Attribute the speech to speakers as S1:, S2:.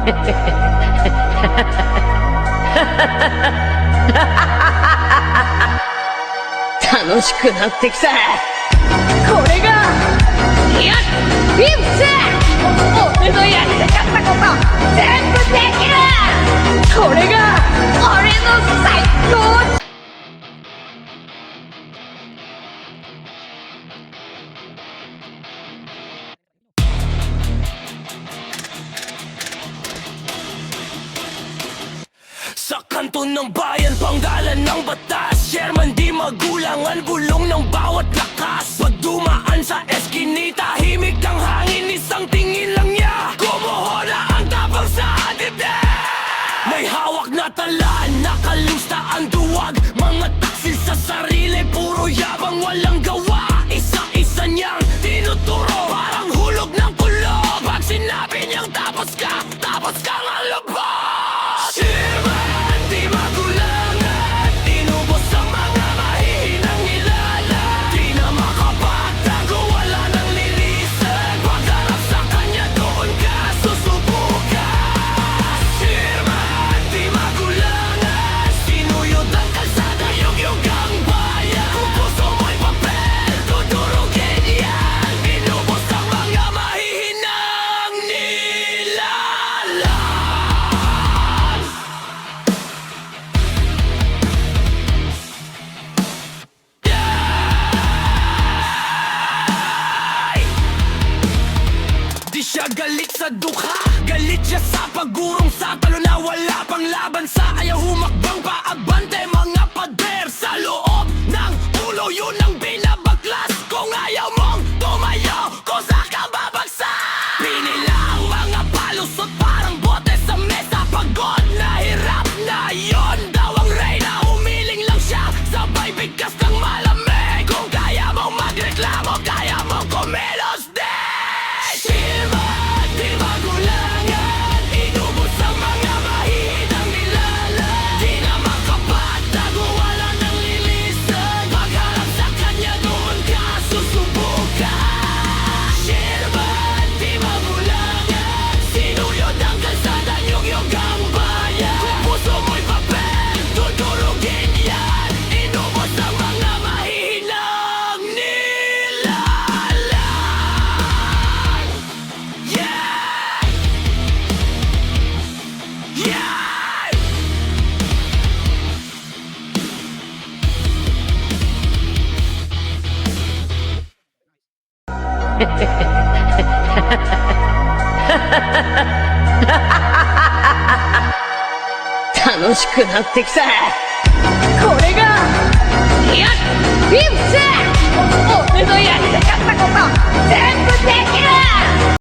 S1: 楽しくなってきた。これがいやビームス、俺のやりたかったこと全部できる。これが俺の最高。
S2: Sa kanto ng bayan, panggalan ng batas. Sherman di magulangan, bulong ng bawat lakas. Pag dumaan sa eskinita, himig ang hangin, isang tingin lang niya gumuho na ang tapang sa dibdib. May hawak na talaan, nakalusta ang duwag. Mga taksil sa sarili, puro yabang walang gawa. Isa-isa niyang tinuturo, parang hulog ng kulog. Pag sinabi niyang tapos ka nga lubos. Sherman di magulangan, inubos ang mga mahihinang nilala. Di na makapagtago, wala nang lilisan. Pagharap sa kanya, doon ka susubukan. Sherman di magulangan, sinuyod ang kalsada, yugyug ang bayan. Kung puso mo'y papel, dudurugin yan. Inubos ang mga mahihinang nilala. Di siya galit sa dukha, galit siya sa pagurong sa talo na wala pang laban sa ayaw humakbang paabante. Mga pader sa loob ng ulo, yun ang binabaklas. Kung ayaw mong tumayo, kusa ka babagsak. Pinila ang mga palusot parang bote sa mesa. Pagod na hirap na yon daw ang reyna. Humiling lang siya, sabay bigkas ng malamig. Kung kaya mong magreklamo, kaya mong kumilos din. Sherman di magulangan, inubos ang mga mahihinang nilala. Di na makapagtago, wala nang lilisan. Pagharap sa kanya, doon ka susubukan. Sherman di magulangan, sinuyod ang kalsada, yugyug ang bayan. Kung puso mo'y papel, dudurugin yan. Inubos ang mga mahihinang nilala. Yeah! Yeah!
S1: 楽しくなってきた。